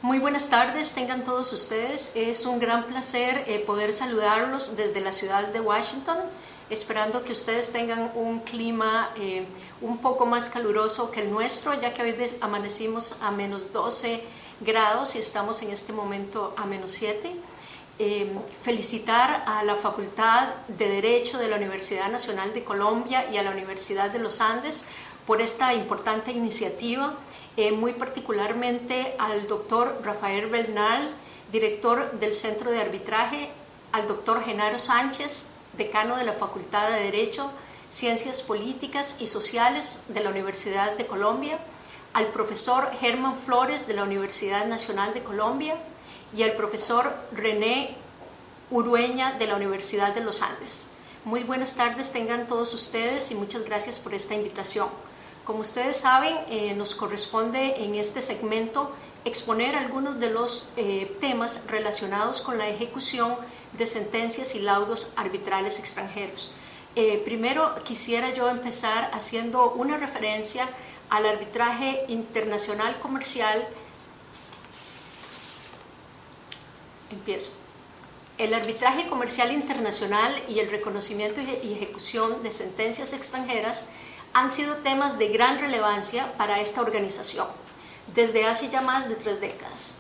Muy buenas tardes, tengan todos ustedes. Es un gran placer poder saludarlos desde la ciudad de Washington, esperando que ustedes tengan un clima un poco más caluroso que el nuestro, ya que hoy amanecimos a menos 12 grados y estamos en este momento a menos 7. Felicitar a la Facultad de Derecho de la Universidad Nacional de Colombia y a la Universidad de los Andes por esta importante iniciativa, muy particularmente al doctor Rafael Bernal, director del Centro de Arbitraje, al doctor Genaro Sánchez, decano de la Facultad de Derecho, Ciencias Políticas y Sociales de la Universidad de Colombia, al profesor Germán Flores de la Universidad Nacional de Colombia y al profesor René Urueña de la Universidad de los Andes. Muy buenas tardes tengan todos ustedes y muchas gracias por esta invitación. Como ustedes saben, nos corresponde en este segmento exponer algunos de los temas relacionados con la ejecución de sentencias y laudos arbitrales extranjeros. Primero quisiera yo empezar haciendo una referencia al arbitraje internacional comercial. Empiezo. El arbitraje comercial internacional y el reconocimiento y ejecución de sentencias extranjeras han sido temas de gran relevancia para esta organización desde hace ya más de 3 décadas.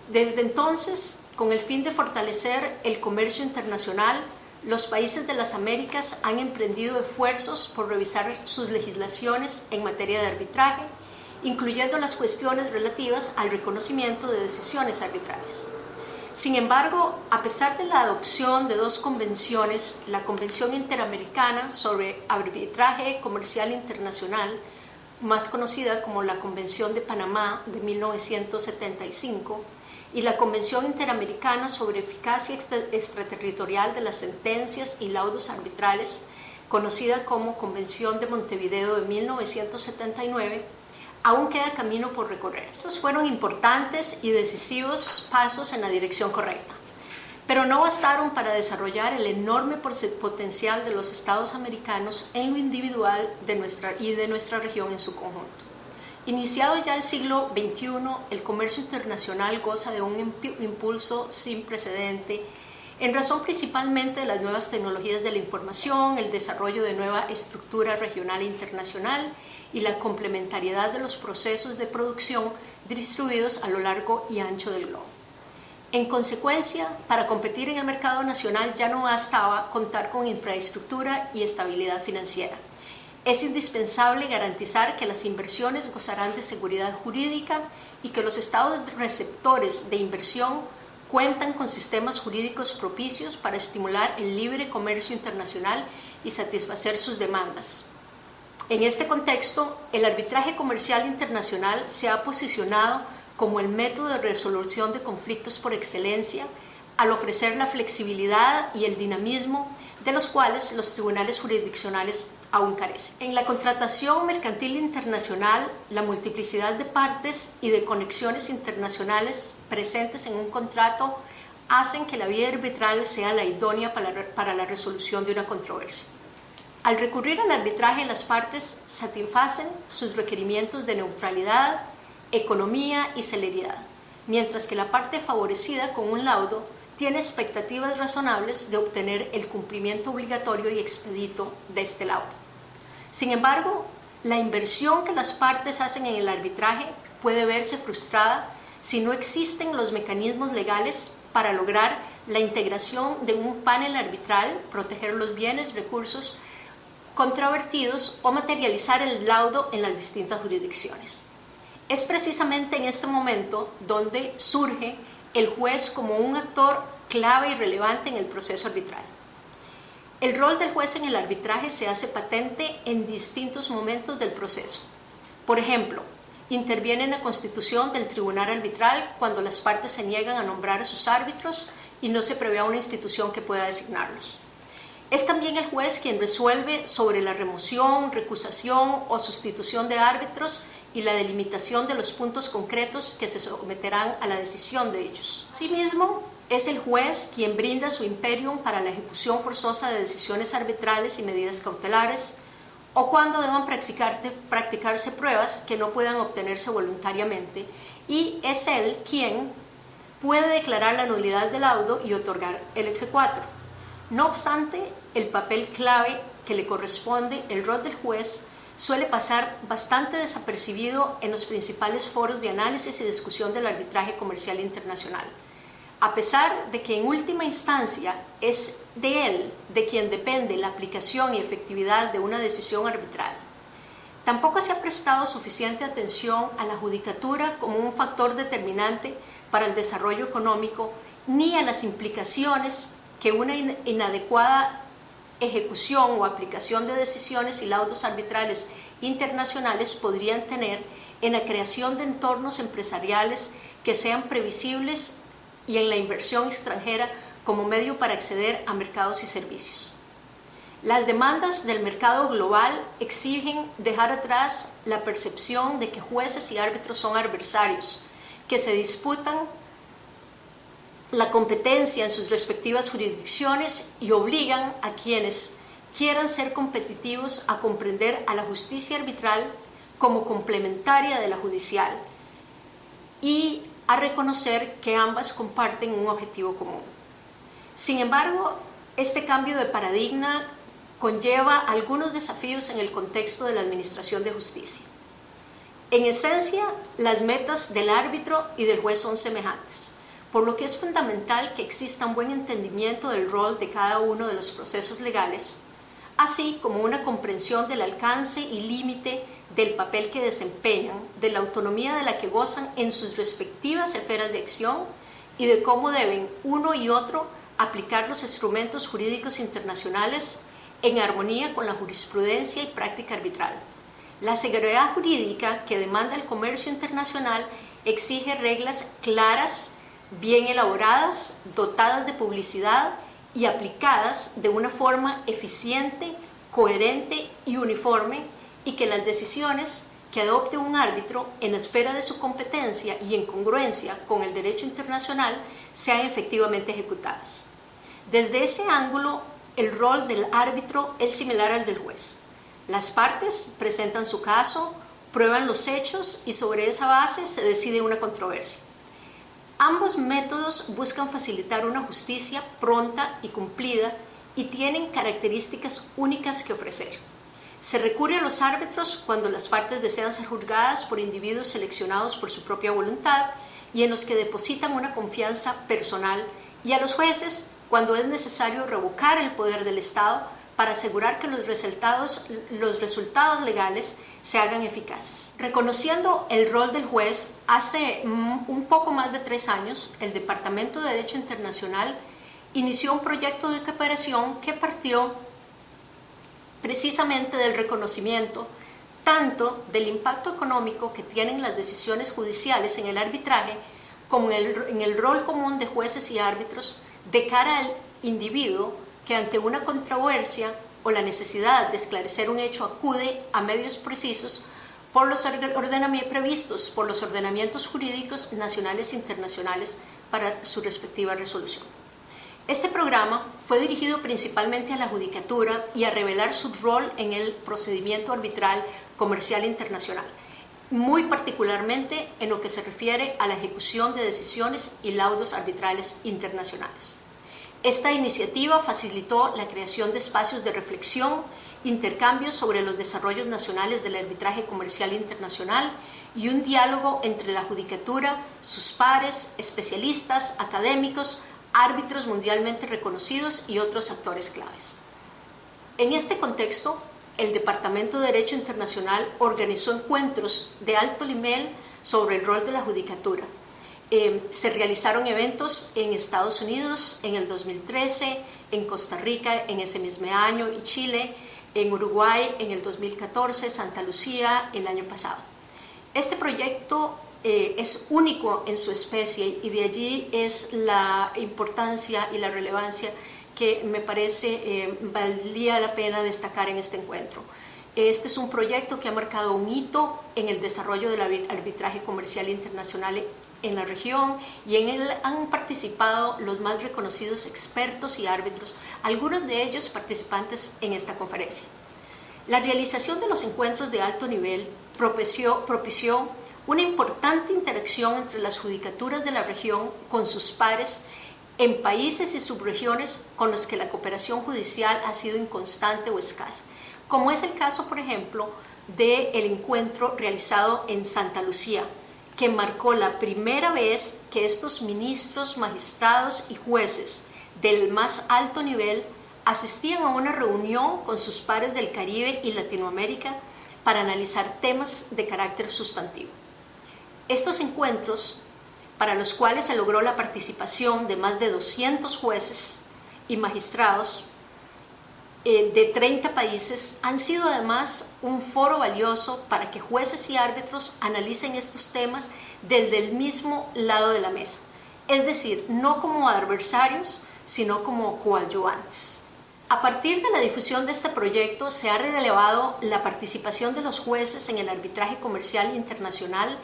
Desde entonces, con el fin de fortalecer el comercio internacional, los países de las Américas han emprendido esfuerzos por revisar sus legislaciones en materia de arbitraje, incluyendo las cuestiones relativas al reconocimiento de decisiones arbitrales. Sin embargo, a pesar de la adopción de 2 convenciones, la Convención Interamericana sobre Arbitraje Comercial Internacional, más conocida como la Convención de Panamá de 1975, y la Convención Interamericana sobre Eficacia Extraterritorial de las Sentencias y Laudos Arbitrales, conocida como Convención de Montevideo de 1979, aún queda camino por recorrer. Estos fueron importantes y decisivos pasos en la dirección correcta, pero no bastaron para desarrollar el enorme potencial de los estados americanos en lo individual de nuestra región en su conjunto. Iniciado ya el siglo XXI, el comercio internacional goza de un impulso sin precedente en razón principalmente de las nuevas tecnologías de la información, el desarrollo de nueva estructura regional e internacional y la complementariedad de los procesos de producción distribuidos a lo largo y ancho del globo. En consecuencia, para competir en el mercado nacional ya no bastaba contar con infraestructura y estabilidad financiera. Es indispensable garantizar que las inversiones gozarán de seguridad jurídica y que los estados receptores de inversión cuentan con sistemas jurídicos propicios para estimular el libre comercio internacional y satisfacer sus demandas. En este contexto, el arbitraje comercial internacional se ha posicionado como el método de resolución de conflictos por excelencia, al ofrecer la flexibilidad y el dinamismo de los cuales los tribunales jurisdiccionales aún carecen. En la contratación mercantil internacional, la multiplicidad de partes y de conexiones internacionales presentes en un contrato hacen que la vía arbitral sea la idónea para la resolución de una controversia. Al recurrir al arbitraje, las partes satisfacen sus requerimientos de neutralidad, economía y celeridad, mientras que la parte favorecida con un laudo tiene expectativas razonables de obtener el cumplimiento obligatorio y expedito de este laudo. Sin embargo, la inversión que las partes hacen en el arbitraje puede verse frustrada si no existen los mecanismos legales para lograr la integración de un panel arbitral, proteger los bienes, recursos controvertidos o materializar el laudo en las distintas jurisdicciones. Es precisamente en este momento donde surge el juez como un actor clave y relevante en el proceso arbitral. El rol del juez en el arbitraje se hace patente en distintos momentos del proceso. Por ejemplo, interviene en la constitución del tribunal arbitral cuando las partes se niegan a nombrar a sus árbitros y no se prevé una institución que pueda designarlos. Es también el juez quien resuelve sobre la remoción, recusación o sustitución de árbitros y la delimitación de los puntos concretos que se someterán a la decisión de ellos. Asimismo, es el juez quien brinda su imperium para la ejecución forzosa de decisiones arbitrales y medidas cautelares, o cuando deban practicarse pruebas que no puedan obtenerse voluntariamente y es él quien puede declarar la nulidad del laudo y otorgar el exequatur. No obstante, el papel clave que le corresponde, el rol del juez, suele pasar bastante desapercibido en los principales foros de análisis y discusión del arbitraje comercial internacional, a pesar de que en última instancia es de él de quien depende la aplicación y efectividad de una decisión arbitral. Tampoco se ha prestado suficiente atención a la judicatura como un factor determinante para el desarrollo económico, ni a las implicaciones que una inadecuada ejecución o aplicación de decisiones y laudos arbitrales internacionales podrían tener en la creación de entornos empresariales que sean previsibles y en la inversión extranjera como medio para acceder a mercados y servicios. Las demandas del mercado global exigen dejar atrás la percepción de que jueces y árbitros son adversarios, que se disputan la competencia en sus respectivas jurisdicciones y obligan a quienes quieran ser competitivos a comprender a la justicia arbitral como complementaria de la judicial y a reconocer que ambas comparten un objetivo común. Sin embargo, este cambio de paradigma conlleva algunos desafíos en el contexto de la administración de justicia. En esencia, las metas del árbitro y del juez son semejantes, por lo que es fundamental que exista un buen entendimiento del rol de cada uno de los procesos legales, así como una comprensión del alcance y límite del papel que desempeñan, de la autonomía de la que gozan en sus respectivas esferas de acción y de cómo deben uno y otro aplicar los instrumentos jurídicos internacionales en armonía con la jurisprudencia y práctica arbitral. La seguridad jurídica que demanda el comercio internacional exige reglas claras, bien elaboradas, dotadas de publicidad y aplicadas de una forma eficiente, coherente y uniforme, y que las decisiones que adopte un árbitro en la esfera de su competencia y en congruencia con el derecho internacional sean efectivamente ejecutadas. Desde ese ángulo, el rol del árbitro es similar al del juez. Las partes presentan su caso, prueban los hechos y sobre esa base se decide una controversia. Ambos métodos buscan facilitar una justicia pronta y cumplida y tienen características únicas que ofrecer. Se recurre a los árbitros cuando las partes desean ser juzgadas por individuos seleccionados por su propia voluntad y en los que depositan una confianza personal, y a los jueces cuando es necesario revocar el poder del Estado para asegurar que los resultados legales se hagan eficaces. Reconociendo el rol del juez, hace un poco más de 3 años, el Departamento de Derecho Internacional inició un proyecto de cooperación que partió precisamente del reconocimiento tanto del impacto económico que tienen las decisiones judiciales en el arbitraje como en el rol común de jueces y árbitros de cara al individuo que ante una controversia o la necesidad de esclarecer un hecho acude a medios precisos por los previstos por los ordenamientos jurídicos nacionales e internacionales para su respectiva resolución. Este programa fue dirigido principalmente a la judicatura y a revelar su rol en el procedimiento arbitral comercial internacional, muy particularmente en lo que se refiere a la ejecución de decisiones y laudos arbitrales internacionales. Esta iniciativa facilitó la creación de espacios de reflexión, intercambios sobre los desarrollos nacionales del arbitraje comercial internacional y un diálogo entre la judicatura, sus pares, especialistas, académicos, árbitros mundialmente reconocidos y otros actores claves. En este contexto, el Departamento de Derecho Internacional organizó encuentros de alto nivel sobre el rol de la judicatura. Se realizaron eventos en Estados Unidos en el 2013, en Costa Rica en ese mismo año, y Chile, en Uruguay en el 2014, Santa Lucía el año pasado. Este proyecto es único en su especie y de allí es la importancia y la relevancia que me parece valía la pena destacar en este encuentro. Este es un proyecto que ha marcado un hito en el desarrollo del arbitraje comercial internacional en la región, y en él han participado los más reconocidos expertos y árbitros, algunos de ellos participantes en esta conferencia. La realización de los encuentros de alto nivel propició una importante interacción entre las judicaturas de la región con sus pares en países y subregiones con los que la cooperación judicial ha sido inconstante o escasa, como es el caso, por ejemplo, del encuentro realizado en Santa Lucía, que marcó la primera vez que estos ministros, magistrados y jueces del más alto nivel asistían a una reunión con sus pares del Caribe y Latinoamérica para analizar temas de carácter sustantivo. Estos encuentros, para los cuales se logró la participación de más de 200 jueces y magistrados de 30 países, han sido además un foro valioso para que jueces y árbitros analicen estos temas desde el mismo lado de la mesa, es decir, no como adversarios, sino como coadyuvantes. A partir de la difusión de este proyecto se ha relevado la participación de los jueces en el arbitraje comercial internacional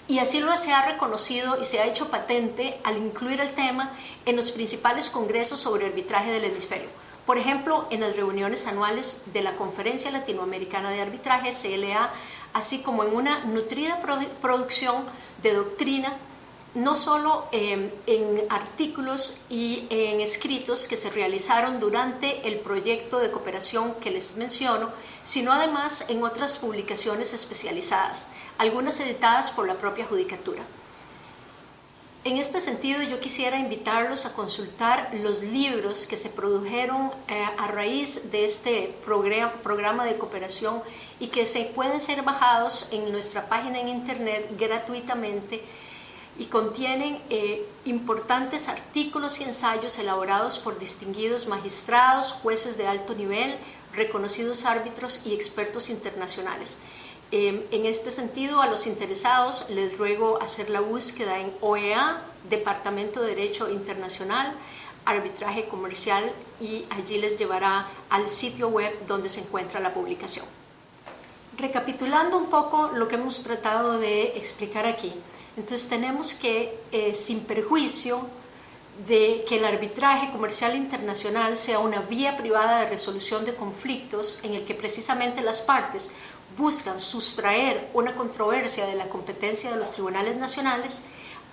y así se ha reconocido y se ha hecho patente al incluir el tema en los principales congresos sobre arbitraje del hemisferio. Por ejemplo, en las reuniones anuales de la Conferencia Latinoamericana de Arbitraje, CLA, así como en una nutrida producción de doctrina, no solo en artículos y en escritos que se realizaron durante el proyecto de cooperación que les menciono, sino además en otras publicaciones especializadas, algunas editadas por la propia judicatura. En este sentido, yo quisiera invitarlos a consultar los libros que se produjeron a raíz de este programa de cooperación y que pueden ser bajados en nuestra página en internet gratuitamente, y contienen importantes artículos y ensayos elaborados por distinguidos magistrados, jueces de alto nivel, reconocidos árbitros y expertos internacionales. En este sentido, a los interesados les ruego hacer la búsqueda en OEA, Departamento de Derecho Internacional, Arbitraje Comercial, y allí les llevará al sitio web donde se encuentra la publicación. Recapitulando un poco lo que hemos tratado de explicar aquí, entonces tenemos que, sin perjuicio de que el arbitraje comercial internacional sea una vía privada de resolución de conflictos en el que precisamente las partes buscan sustraer una controversia de la competencia de los tribunales nacionales,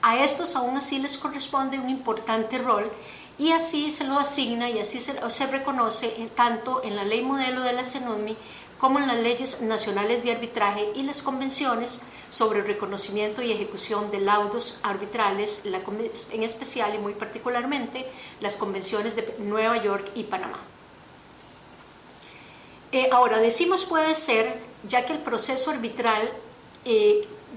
a estos aún así les corresponde un importante rol y así se lo asigna y así se reconoce tanto en la ley modelo de la CENUMI como en las leyes nacionales de arbitraje y las convenciones sobre reconocimiento y ejecución de laudos arbitrales, en especial y muy particularmente las convenciones de Nueva York y Panamá. Ahora, decimos puede ser, ya que el proceso arbitral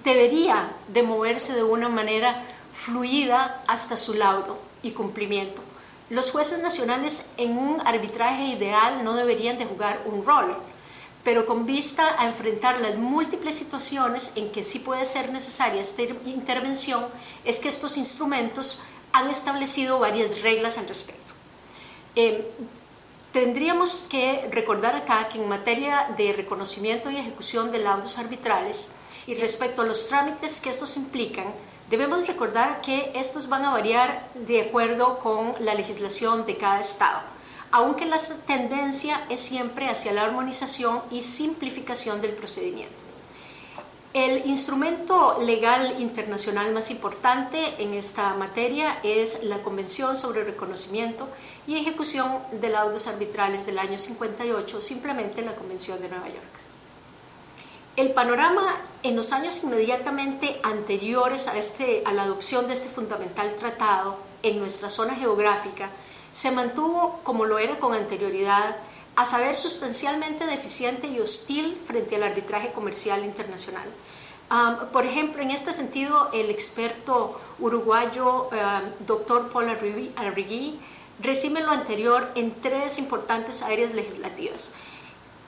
debería de moverse de una manera fluida hasta su laudo y cumplimiento. Los jueces nacionales en un arbitraje ideal no deberían de jugar un rol, pero con vista a enfrentar las múltiples situaciones en que sí puede ser necesaria esta intervención, es que estos instrumentos han establecido varias reglas al respecto. Tendríamos que recordar acá que en materia de reconocimiento y ejecución de laudos arbitrales y respecto a los trámites que estos implican, debemos recordar que estos van a variar de acuerdo con la legislación de cada estado, aunque la tendencia es siempre hacia la armonización y simplificación del procedimiento. El instrumento legal internacional más importante en esta materia es la Convención sobre Reconocimiento y Ejecución de Laudos Arbitrales del año 58, simplemente la Convención de Nueva York. El panorama en los años inmediatamente anteriores a la adopción de este fundamental tratado en nuestra zona geográfica se mantuvo como lo era con anterioridad, a saber, sustancialmente deficiente y hostil frente al arbitraje comercial internacional. Por ejemplo, en este sentido, el experto uruguayo Dr. Paul Arrigui resume lo anterior en tres importantes áreas legislativas.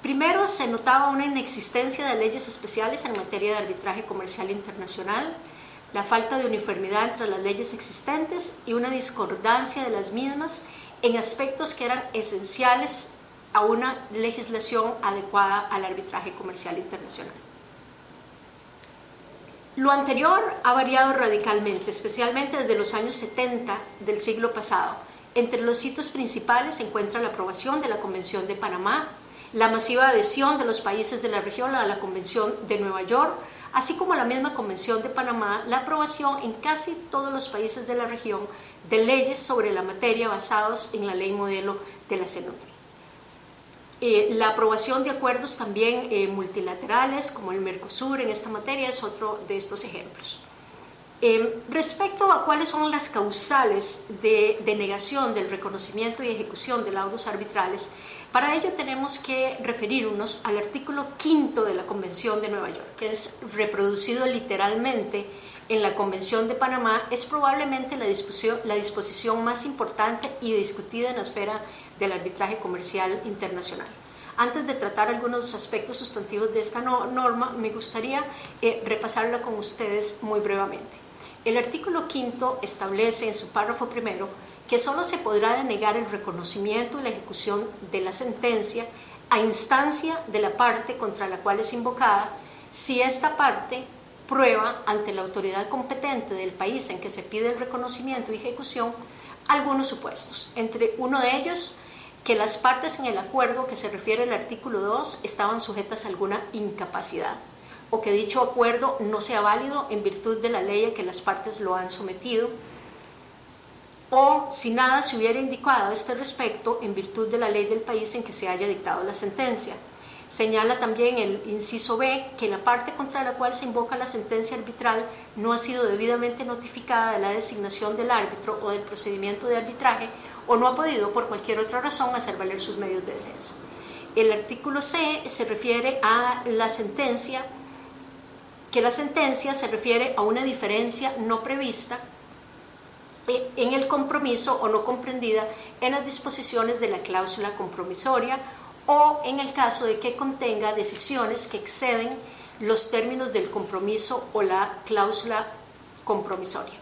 Primero, se notaba una inexistencia de leyes especiales en materia de arbitraje comercial internacional, la falta de uniformidad entre las leyes existentes y una discordancia de las mismas en aspectos que eran esenciales a una legislación adecuada al arbitraje comercial internacional. Lo anterior ha variado radicalmente, especialmente desde los años 70 del siglo pasado. Entre los hitos principales se encuentra la aprobación de la Convención de Panamá, la masiva adhesión de los países de la región a la Convención de Nueva York, así como la misma Convención de Panamá, la aprobación en casi todos los países de la región de leyes sobre la materia basadas en la ley modelo de la CENUR. La aprobación de acuerdos también multilaterales como el Mercosur en esta materia es otro de estos ejemplos. Respecto a cuáles son las causales de denegación del reconocimiento y ejecución de laudos arbitrales, para ello tenemos que referirnos al artículo 5 de la Convención de Nueva York, que es reproducido literalmente en la Convención de Panamá. Es probablemente la disposición más importante y discutida en la esfera del arbitraje comercial internacional. Antes de tratar algunos aspectos sustantivos de esta norma, me gustaría repasarla con ustedes muy brevemente. El artículo 5 establece en su párrafo primero que solo se podrá denegar el reconocimiento y la ejecución de la sentencia a instancia de la parte contra la cual es invocada si esta parte prueba ante la autoridad competente del país en que se pide el reconocimiento y ejecución algunos supuestos. Entre uno de ellos, que las partes en el acuerdo que se refiere al artículo 2 estaban sujetas a alguna incapacidad, o que dicho acuerdo no sea válido en virtud de la ley a que las partes lo han sometido, o si nada se hubiera indicado a este respecto en virtud de la ley del país en que se haya dictado la sentencia. Señala también el inciso B que la parte contra la cual se invoca la sentencia arbitral no ha sido debidamente notificada de la designación del árbitro o del procedimiento de arbitraje, o no ha podido por cualquier otra razón hacer valer sus medios de defensa. El artículo C se refiere a la sentencia, que la sentencia se refiere a una diferencia no prevista en el compromiso o no comprendida en las disposiciones de la cláusula compromisoria, o en el caso de que contenga decisiones que exceden los términos del compromiso o la cláusula compromisoria.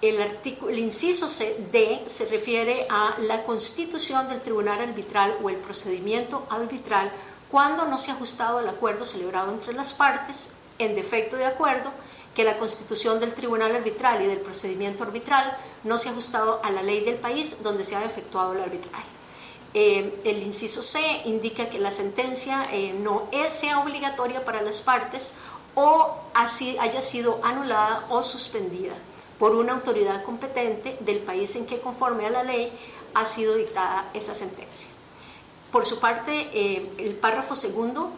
El inciso D se refiere a la constitución del tribunal arbitral o el procedimiento arbitral cuando no se ha ajustado al acuerdo celebrado entre las partes, en defecto de acuerdo, que la constitución del tribunal arbitral y del procedimiento arbitral no se ha ajustado a la ley del país donde se ha efectuado el arbitraje. El inciso C indica que la sentencia no sea obligatoria para las partes o haya sido anulada o suspendida por una autoridad competente del país en que, conforme a la ley, ha sido dictada esa sentencia. Por su parte, el párrafo segundo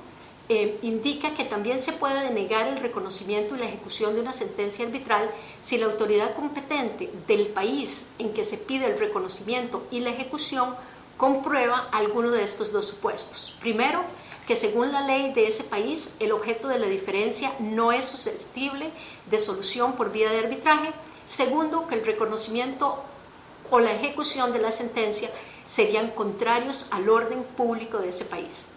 indica que también se puede denegar el reconocimiento y la ejecución de una sentencia arbitral si la autoridad competente del país en que se pide el reconocimiento y la ejecución comprueba alguno de estos dos supuestos. Primero, que según la ley de ese país, el objeto de la diferencia no es susceptible de solución por vía de arbitraje. Segundo, que el reconocimiento o la ejecución de la sentencia serían contrarios al orden público de ese país.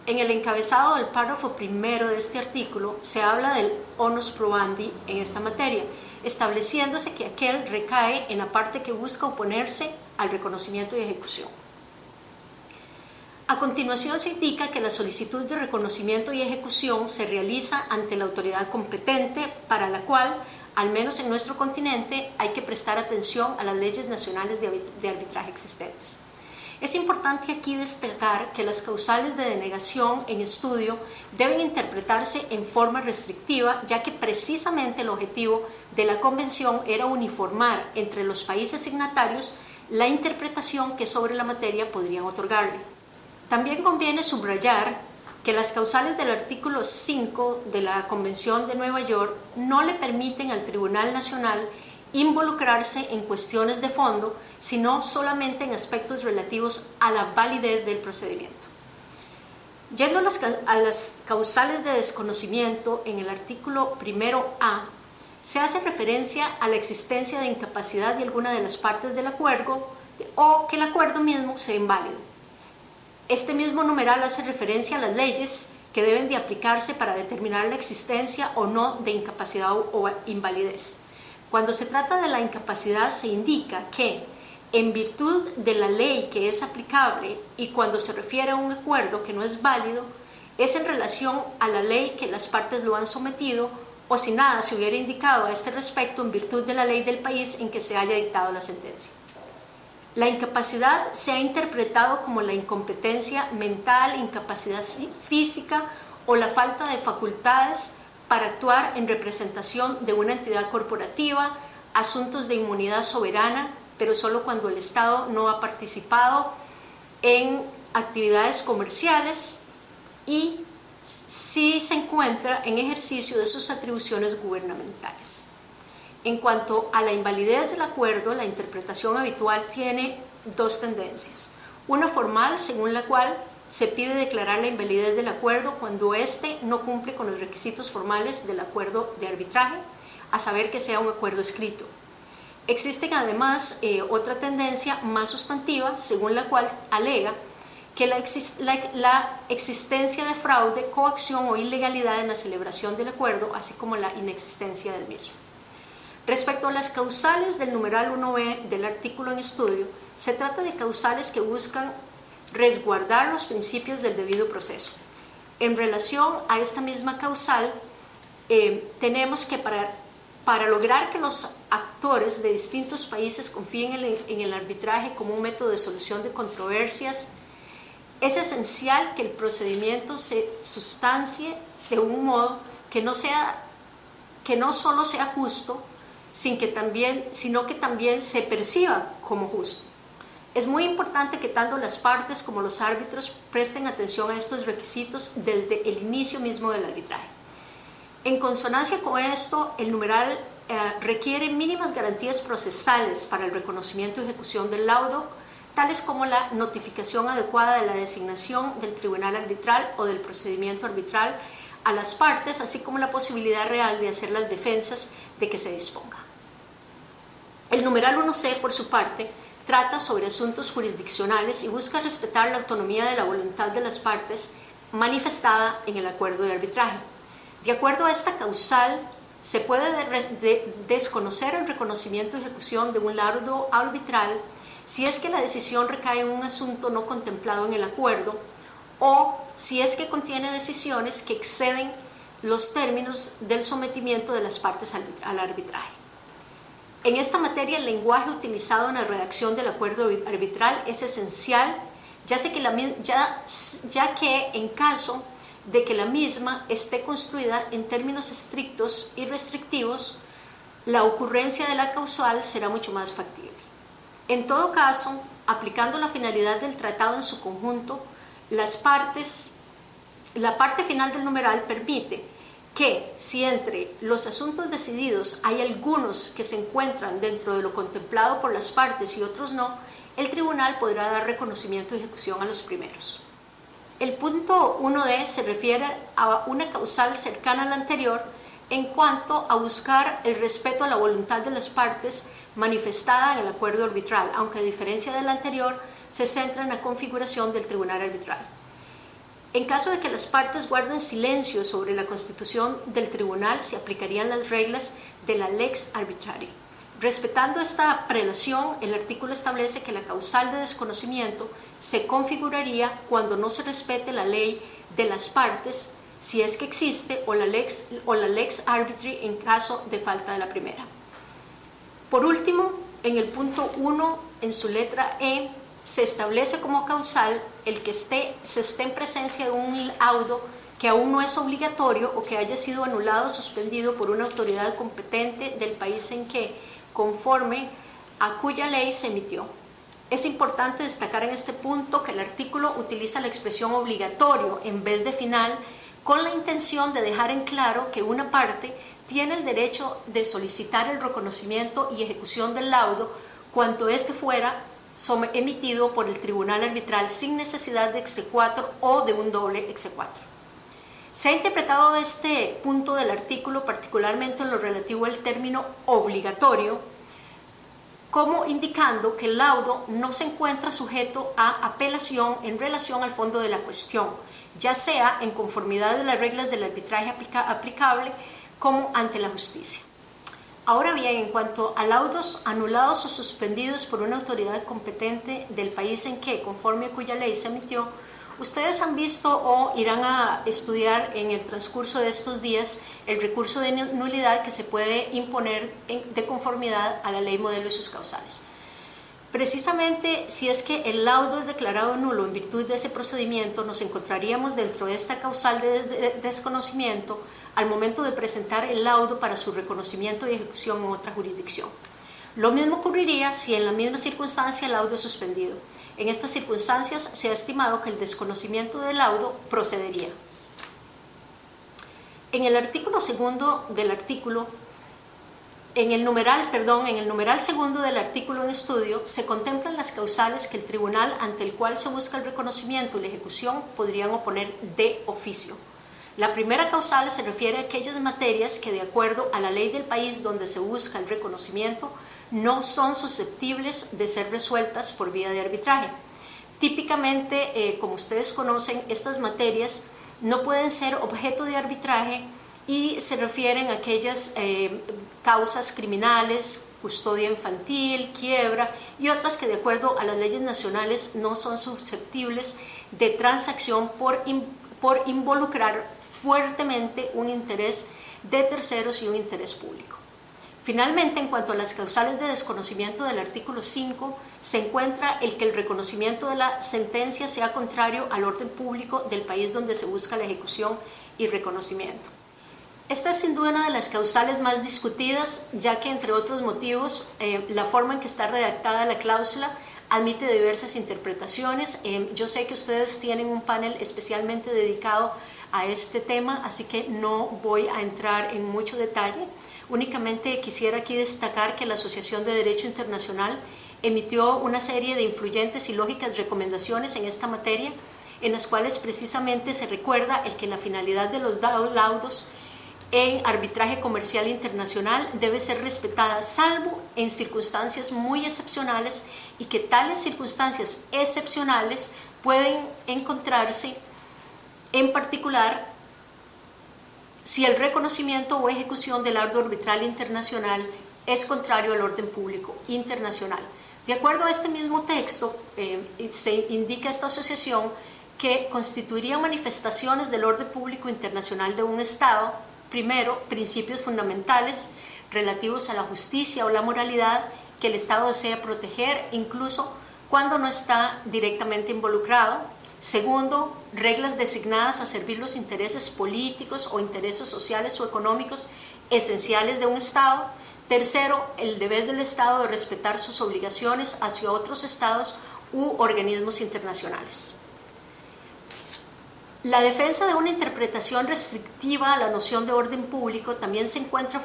En el encabezado del párrafo primero de este artículo se habla del onus probandi en esta materia, estableciéndose que aquel recae en la parte que busca oponerse al reconocimiento y ejecución. A continuación se indica que la solicitud de reconocimiento y ejecución se realiza ante la autoridad competente, para la cual, al menos en nuestro continente, hay que prestar atención a las leyes nacionales de arbitraje existentes. Es importante aquí destacar que las causales de denegación en estudio deben interpretarse en forma restrictiva, ya que precisamente el objetivo de la Convención era uniformar entre los países signatarios la interpretación que sobre la materia podrían otorgarle. También conviene subrayar que las causales del artículo 5 de la Convención de Nueva York no le permiten al Tribunal Nacional involucrarse en cuestiones de fondo, sino solamente en aspectos relativos a la validez del procedimiento. Yendo a las causales de desconocimiento, en el artículo 1A se hace referencia a la existencia de incapacidad de alguna de las partes del acuerdo o que el acuerdo mismo sea inválido. Este mismo numeral hace referencia a las leyes que deben de aplicarse para determinar la existencia o no de incapacidad o invalidez. Cuando se trata de la incapacidad se indica que, en virtud de la ley que es aplicable y cuando se refiere a un acuerdo que no es válido, es en relación a la ley que las partes lo han sometido o si nada se hubiera indicado a este respecto en virtud de la ley del país en que se haya dictado la sentencia. La incapacidad se ha interpretado como la incompetencia mental, incapacidad física o la falta de facultades para actuar en representación de una entidad corporativa, asuntos de inmunidad soberana, pero solo cuando el Estado no ha participado en actividades comerciales y si se encuentra en ejercicio de sus atribuciones gubernamentales. En cuanto a la invalidez del acuerdo, la interpretación habitual tiene dos tendencias. Una formal, según la cual se pide declarar la invalidez del acuerdo cuando éste no cumple con los requisitos formales del acuerdo de arbitraje, a saber que sea un acuerdo escrito. Existe además otra tendencia más sustantiva, según la cual alega que la existencia de fraude, coacción o ilegalidad en la celebración del acuerdo, así como la inexistencia del mismo. Respecto a las causales del numeral 1b del artículo en estudio, se trata de causales que buscan resguardar los principios del debido proceso. En relación a esta misma causal, tenemos que para lograr que los actores de distintos países confíen en el arbitraje como un método de solución de controversias, es esencial que el procedimiento se sustancie de un modo que no solo sea justo, sino que también se perciba como justo. Es muy importante que tanto las partes como los árbitros presten atención a estos requisitos desde el inicio mismo del arbitraje. En consonancia con esto, el numeral requiere mínimas garantías procesales para el reconocimiento y ejecución del laudo, tales como la notificación adecuada de la designación del tribunal arbitral o del procedimiento arbitral a las partes, así como la posibilidad real de hacer las defensas de que se disponga. El numeral 1c, por su parte, trata sobre asuntos jurisdiccionales y busca respetar la autonomía de la voluntad de las partes manifestada en el acuerdo de arbitraje. De acuerdo a esta causal, se puede desconocer el reconocimiento y ejecución de un laudo arbitral si es que la decisión recae en un asunto no contemplado en el acuerdo o si es que contiene decisiones que exceden los términos del sometimiento de las partes al arbitraje. En esta materia, el lenguaje utilizado en la redacción del acuerdo arbitral es esencial, ya que en caso de que la misma esté construida en términos estrictos y restrictivos, la ocurrencia de la causal será mucho más factible. En todo caso, aplicando la finalidad del tratado en su conjunto, la parte final del numeral permite que si entre los asuntos decididos hay algunos que se encuentran dentro de lo contemplado por las partes y otros no, el tribunal podrá dar reconocimiento y ejecución a los primeros. El punto 1d se refiere a una causal cercana a la anterior en cuanto a buscar el respeto a la voluntad de las partes manifestada en el acuerdo arbitral, aunque a diferencia del anterior se centra en la configuración del tribunal arbitral. En caso de que las partes guarden silencio sobre la constitución del tribunal, se aplicarían las reglas de la lex arbitraria. Respetando esta prelación, el artículo establece que la causal de desconocimiento se configuraría cuando no se respete la ley de las partes, si es que existe, o la lex arbitraria en caso de falta de la primera. Por último, en el punto 1, en su letra E, se establece como causal el que se esté en presencia de un laudo que aún no es obligatorio o que haya sido anulado o suspendido por una autoridad competente del país en que, conforme a cuya ley se emitió. Es importante destacar en este punto que el artículo utiliza la expresión obligatorio en vez de final, con la intención de dejar en claro que una parte tiene el derecho de solicitar el reconocimiento y ejecución del laudo cuanto éste fuera emitido por el tribunal arbitral sin necesidad de exequatur o de un doble exequatur. Se ha interpretado este punto del artículo, particularmente en lo relativo al término obligatorio, como indicando que el laudo no se encuentra sujeto a apelación en relación al fondo de la cuestión, ya sea en conformidad de las reglas del arbitraje aplicable como ante la justicia. Ahora bien, en cuanto a laudos anulados o suspendidos por una autoridad competente del país en que, conforme a cuya ley se emitió, ustedes han visto o irán a estudiar en el transcurso de estos días el recurso de nulidad que se puede imponer de conformidad a la ley modelo y sus causales. Precisamente si es que el laudo es declarado nulo en virtud de ese procedimiento, nos encontraríamos dentro de esta causal de desconocimiento al momento de presentar el laudo para su reconocimiento y ejecución en otra jurisdicción. Lo mismo ocurriría si en la misma circunstancia el laudo es suspendido. En estas circunstancias se ha estimado que el desconocimiento del laudo procedería. En el artículo segundo del artículo, en el numeral segundo del artículo en estudio, se contemplan las causales que el tribunal ante el cual se busca el reconocimiento y la ejecución podrían oponer de oficio. La primera causal se refiere a aquellas materias que, de acuerdo a la ley del país donde se busca el reconocimiento, no son susceptibles de ser resueltas por vía de arbitraje. Típicamente, como ustedes conocen, estas materias no pueden ser objeto de arbitraje y se refieren a aquellas causas criminales, custodia infantil, quiebra y otras que de acuerdo a las leyes nacionales no son susceptibles de transacción por involucrar fuertemente un interés de terceros y un interés público. Finalmente, en cuanto a las causales de desconocimiento del artículo 5, se encuentra el que el reconocimiento de la sentencia sea contrario al orden público del país donde se busca la ejecución y reconocimiento. Esta es sin duda una de las causales más discutidas, ya que entre otros motivos, la forma en que está redactada la cláusula admite diversas interpretaciones. Yo sé que ustedes tienen un panel especialmente dedicado a este tema, así que no voy a entrar en mucho detalle. Únicamente quisiera aquí destacar que la Asociación de Derecho Internacional emitió una serie de influyentes y lógicas recomendaciones en esta materia, en las cuales precisamente se recuerda el que la finalidad de los laudos en arbitraje comercial internacional debe ser respetada, salvo en circunstancias muy excepcionales, y que tales circunstancias excepcionales pueden encontrarse en particular si el reconocimiento o ejecución del laudo arbitral internacional es contrario al orden público internacional. De acuerdo a este mismo texto, se indica esta asociación que constituirían manifestaciones del orden público internacional de un Estado, primero, principios fundamentales relativos a la justicia o la moralidad que el Estado desea proteger, incluso cuando no está directamente involucrado. Segundo, reglas designadas a servir los intereses políticos o intereses sociales o económicos esenciales de un Estado. Tercero, el deber del Estado de respetar sus obligaciones hacia otros Estados u organismos internacionales. La defensa de una interpretación restrictiva a la noción de orden público también se encuentra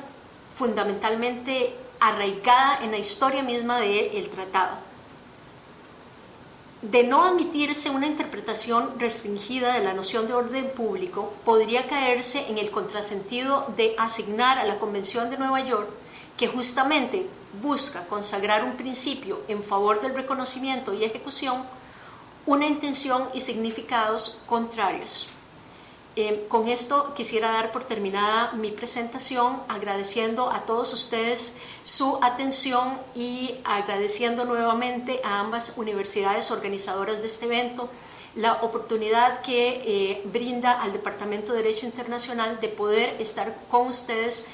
fundamentalmente arraigada en la historia misma del tratado. De no admitirse una interpretación restringida de la noción de orden público, podría caerse en el contrasentido de asignar a la Convención de Nueva York, que justamente busca consagrar un principio en favor del reconocimiento y ejecución, una intención y significados contrarios. Con esto quisiera dar por terminada mi presentación, agradeciendo a todos ustedes su atención y agradeciendo nuevamente a ambas universidades organizadoras de este evento la oportunidad que brinda al Departamento de Derecho Internacional de poder estar con ustedes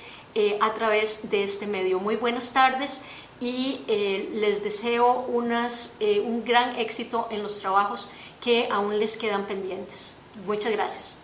a través de este medio. Muy buenas tardes y les deseo un gran éxito en los trabajos que aún les quedan pendientes. Muchas gracias.